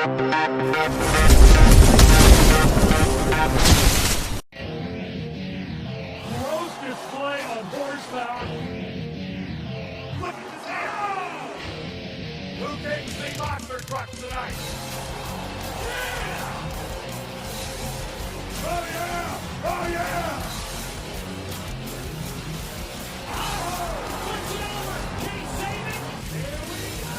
Gross display of horsepower. Look at this hand. Who takes the monster truck tonight? Yeah! Oh yeah! Oh yeah! Push it over! Can he save it? Here we go!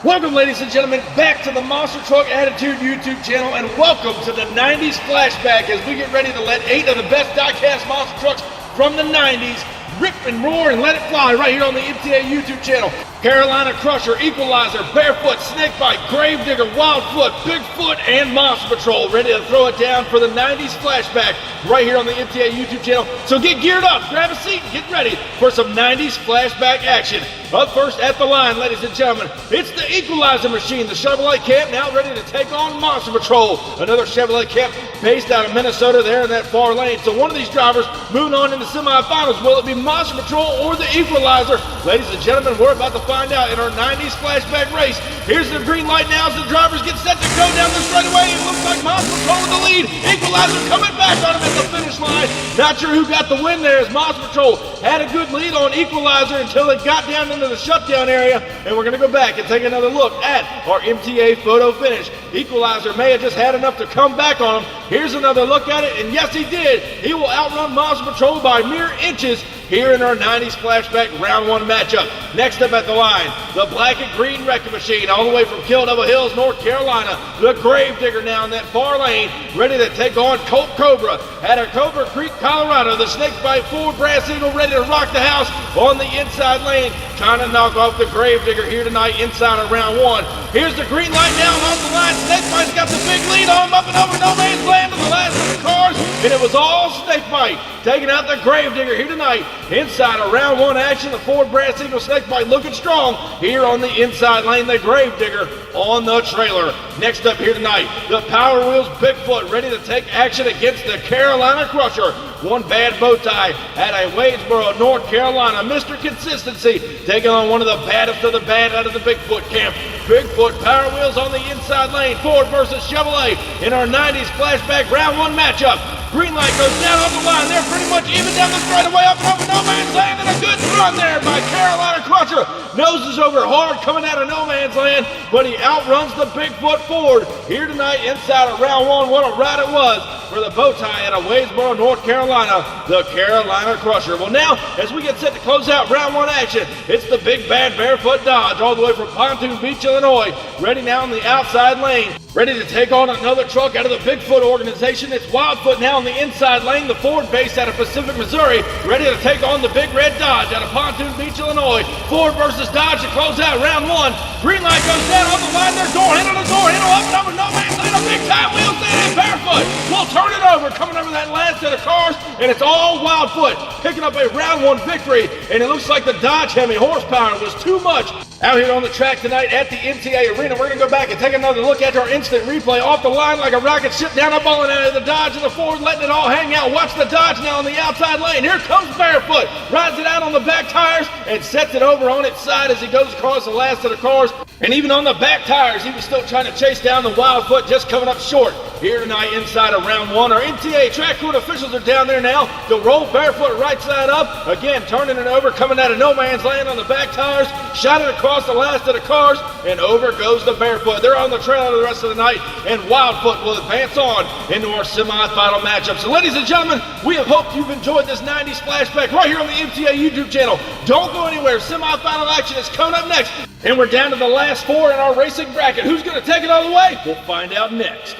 Welcome, ladies and gentlemen, back to the Monster Truck Attitude YouTube channel, and welcome to the 90s Flashback as we get ready to let 8 of the best diecast monster trucks from the 90s rip and roar and let it fly right here on the MTA YouTube channel. Carolina Crusher, Equalizer, Barefoot, Snakebite, Gravedigger, Wildfoot, Bigfoot, and Monster Patrol ready to throw it down for the 90s Flashback right here on the MTA YouTube channel. So get geared up, grab a seat, and get ready for some 90s Flashback action. Up first at the line, ladies and gentlemen, it's the Equalizer machine, the Chevrolet Camp, now ready to take on Monster Patrol. Another Chevrolet Camp based out of Minnesota there in that far lane. So one of these drivers moving on in the semifinals. Will it be Monster Patrol or the Equalizer? Ladies and gentlemen, we're about to find out in our 90s Flashback race. Here's the green light now as the drivers get set to go down the straightaway. It looks like Monster Patrol with the lead. Equalizer coming back on him at the finish line. Not sure who got the win there as Monster Patrol had a good lead on Equalizer until it got down into the shutdown area. And we're going to go back and take another look at our MTA photo finish. Equalizer may have just had enough to come back on him. Here's another look at it, and yes, he did. He will outrun Monster Patrol by mere inches here in our 90s Flashback Round 1 matchup. Next up at the line, the black and green wrecking machine all the way from Kill Devil Hills, North Carolina. The Gravedigger now in that far lane, ready to take on Colt Cobra at Cobra Creek, Colorado. The Snakebite Ford Brass Eagle ready to rock the house on the inside lane, trying to knock off the Gravedigger here tonight inside of Round 1. Here's the green light down on the line. Snakebite's got the big lead on him, up and over no man's land to the last of the cars, and it was all Snakebite taking out the Gravedigger here tonight. Inside of Round 1 action, the Ford Brass Eagle Snakebite looking strong here on the inside lane. The Gravedigger on the trailer. Next up here tonight, the Power Wheels Bigfoot ready to take action against the Carolina Crusher. One bad bow tie at Wadesboro, North Carolina. Mr. Consistency taking on one of the baddest of the bad out of the Bigfoot camp. Bigfoot Power Wheels on the inside lane. Ford versus Chevrolet in our 90s Flashback Round 1 matchup. Green light goes down on the line. They're pretty much even down the straightaway up and over no man's land, and a good run there by Carolina Crusher. Noses over hard coming out of no man's land, but he outruns the Bigfoot Ford here tonight inside of Round 1. What a ride it was for the bow tie out of Wadesboro, North Carolina, the Carolina Crusher. Well, now, as we get set to close out Round 1 action, it's the big bad Barefoot Dodge all the way from Pontoon Beach, Illinois, ready now in the outside lane, ready to take on another truck out of the Bigfoot organization. It's Wildfoot now in the inside lane, the Ford base out of Pacific, Missouri, ready to take on the big red Dodge out of Pontoon Beach, Illinois. Ford versus Dodge to close out Round 1. Green light goes down on the line. There's door handle to door handle up and over no man's land. A big time wheels down. Barefoot will turn it over, coming over that last set of cars, and it's all Wildfoot picking up a Round 1 victory. And it looks like the Dodge Hemi horsepower was too much out here on the track tonight at the MTA Arena. We're going to go back and take another look at our instant replay off the line like a rocket ship down a bowling alley. The Dodge and the Ford letting it all hang out. Watch the Dodge now on the outside lane. Here comes Barefoot. Rides it out on the back tires and sets it over on its side as he goes across the last of the cars. And even on the back tires, he was still trying to chase down the Wildfoot, just coming up short here tonight inside of Round 1. Our MTA track crew officials are down there now to roll Barefoot right side up. Again, turning it over, coming out of no man's land on the back tires. Shot it across the last of the cars, and over goes the Barefoot. They're on the trailer the rest of the night, and Wildfoot will advance on into our semifinal matchup. So, ladies and gentlemen, we have hoped you've enjoyed this 90s Flashback right here on the MTA YouTube channel. Don't go anywhere. Semifinal action is coming up next, and we're down to the last 4 in our racing bracket. Who's going to take it all the way? We'll find out next.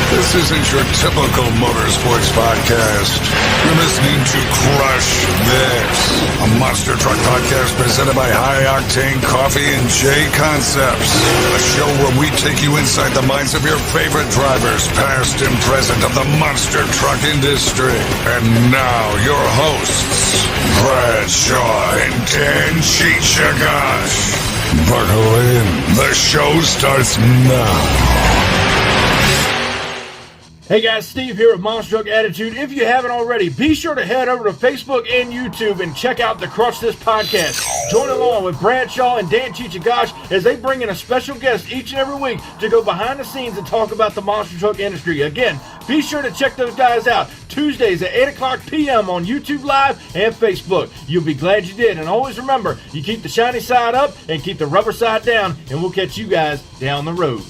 This isn't your typical motorsports podcast. You're listening to Crush This, a monster truck podcast presented by High Octane Coffee and J Concepts. A show where we take you inside the minds of your favorite drivers, past and present, of the monster truck industry. And now, your hosts, Brad Shaw and Dan Chichagash. Buckle in. The show starts now. Hey guys, Steve here with Monster Truck Attitude. If you haven't already, be sure to head over to Facebook and YouTube and check out the Crush This podcast. Join along with Bradshaw and Dan Chichigosh as they bring in a special guest each and every week to go behind the scenes and talk about the monster truck industry. Again, be sure to check those guys out Tuesdays at 8 o'clock p.m. on YouTube Live and Facebook. You'll be glad you did. And always remember, you keep the shiny side up and keep the rubber side down, and we'll catch you guys down the road.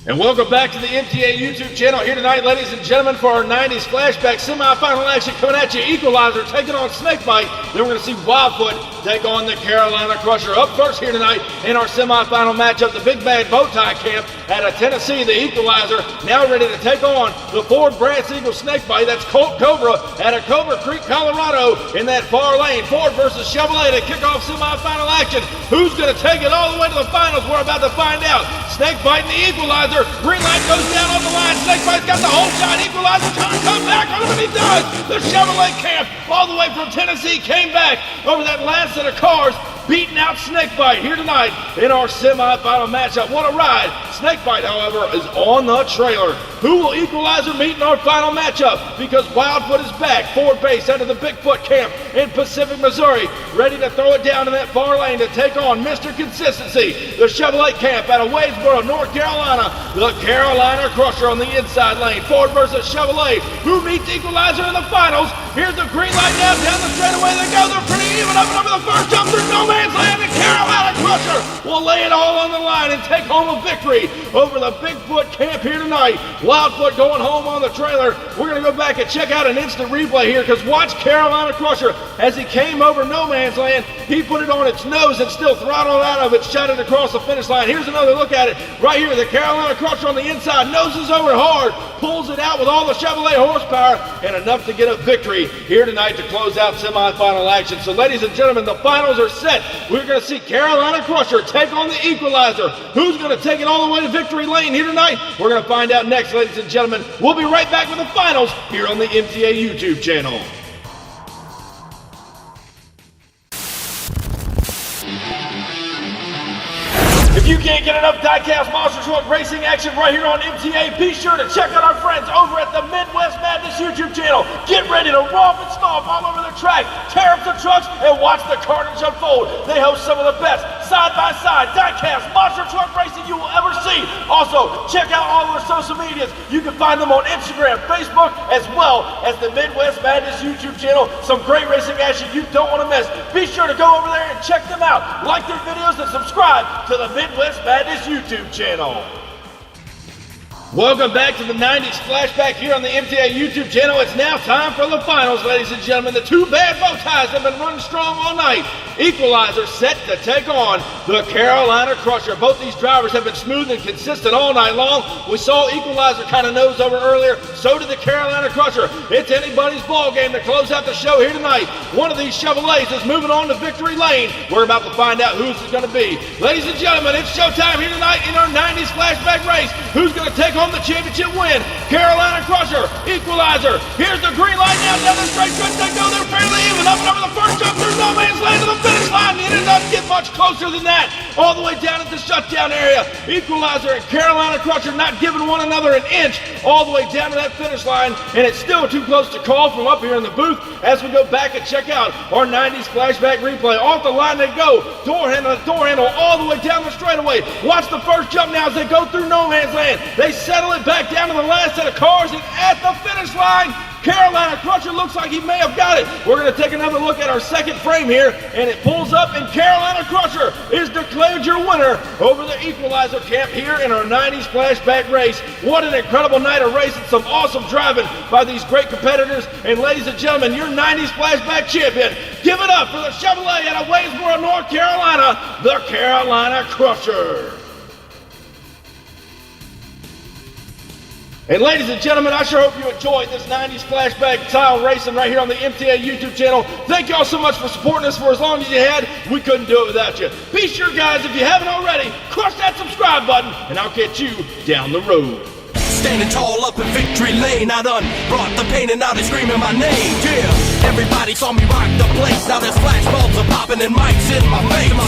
And welcome back to the MTA YouTube channel here tonight, ladies and gentlemen, for our 90s Flashback semifinal action coming at you. Equalizer taking on Snakebite. Then we're going to see Wildfoot take on the Carolina Crusher. Up first here tonight in our semifinal matchup, the Big Bad Bowtie Camp out of Tennessee, the Equalizer, now ready to take on the Ford Brass Eagle Snakebite. That's Colt Cobra out of Cobra Creek, Colorado in that far lane. Ford versus Chevrolet to kick off semifinal action. Who's going to take it all the way to the finals? We're about to find out. Snakebite and the Equalizer. Green light goes down on the line. Snakebite's got the whole shot. Equalizer trying to come back. Look what he does. The Chevrolet camp all the way from Tennessee came back over that last set of cars, beating out Snakebite here tonight in our semifinal matchup. What a ride. Snakebite, however, is on the trailer. Who will Equalizer meet in our final matchup? Because Wildfoot is back. Ford base out of the Bigfoot camp in Pacific, Missouri, ready to throw it down in that far lane to take on Mr. Consistency. The Chevrolet camp out of Wadesboro, North Carolina. The Carolina Crusher on the inside lane. Ford versus Chevrolet. Who meets Equalizer in the finals? Here's the green light now. Down the straightaway they go. They're pretty even up and over the first jump through no man's land. The Carolina Crusher will lay it all on the line and take home a victory over the Bigfoot camp here tonight. Wildfoot going home on the trailer. We're going to go back and check out an instant replay here, because watch Carolina Crusher as he came over no man's land. He put it on its nose and still throttled out of it, shot it across the finish line. Here's another look at it right here. The Carolina Crusher on the inside noses over hard, pulls it out with all the Chevrolet horsepower and enough to get a victory here tonight to close out semifinal action. So ladies and gentlemen, the finals are set. We're going to see Carolina Crusher take on the Equalizer. Who's going to take it all the way to victory lane here tonight? We're going to find out next, ladies and gentlemen. We'll be right back with the finals here on the MTA YouTube channel. If you can't get enough Diecast Monster Truck racing action right here on MTA, be sure to check out our friends over at the Midwest Madness YouTube channel. Get ready to romp and stomp all over the track, tear up the trucks, and watch the carnage unfold. They host some of the best side-by-side Diecast Monster Truck racing you will ever see. Also, check out all of their social medias. You can find them on Instagram, Facebook, as well as the Midwest Madness YouTube channel. Some great racing action you don't want to miss. Be sure to go over there and check them out. Like their videos and subscribe to the Midwest Madness YouTube channel. Welcome back to the 90s Flashback here on the MTA YouTube channel. It's now time for the finals, ladies and gentlemen. The two bad bow ties have been running strong all night. Equalizer set to take on the Carolina Crusher. Both these drivers have been smooth and consistent all night long. We saw Equalizer kind of nose over earlier. So did the Carolina Crusher. It's anybody's ball game to close out the show here tonight. One of these Chevrolets is moving on to victory lane. We're about to find out who's it going to be. Ladies and gentlemen, it's showtime here tonight in our 90s Flashback race. Who's going to take on the championship win? Carolina Crusher, Equalizer. Here's the green light now down the straight stretch. They go, they're fairly even up and over the first jump. There's no man's land to the finish line. It doesn't get much closer than that. All the way down at the shutdown area. Equalizer and Carolina Crusher not giving one another an inch all the way down to that finish line, and it's still too close to call from up here in the booth as we go back and check out our 90s Flashback replay. Off the line they go. Door handle all the way down the straightaway. Watch the first jump now as they go through no man's land. They settle it back down to the last set of cars, and at the finish line, Carolina Crusher looks like he may have got it. We're going to take another look at our second frame here, and it pulls up, and Carolina Crusher is declared your winner over the Equalizer camp here in our 90s Flashback race. What an incredible night of racing, some awesome driving by these great competitors, and ladies and gentlemen, your 90s Flashback champion. Give it up for the Chevrolet out of Wadesboro, North Carolina, the Carolina Crusher. And ladies and gentlemen, I sure hope you enjoyed this 90s Flashback style racing right here on the MTA YouTube channel. Thank y'all so much for supporting us for as long as you had. We couldn't do it without you. Be sure, guys, if you haven't already, crush that subscribe button, and I'll catch you down the road. Standing tall up in victory lane, I done brought the pain and now they screaming my name. Yeah, everybody saw me rock the place. Now there's flashbulbs are popping and mics in my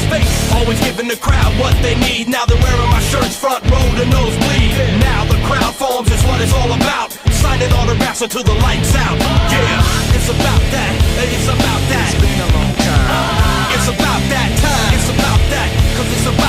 face. Always giving the crowd what they need. Now they're wearing my shirts front row to nosebleed. Now the crowd forms is what it's all about. house until the lights out. Yeah, it's about that. It's about that. It's been a long time. It's about that time. It's about that. 'Cause it's about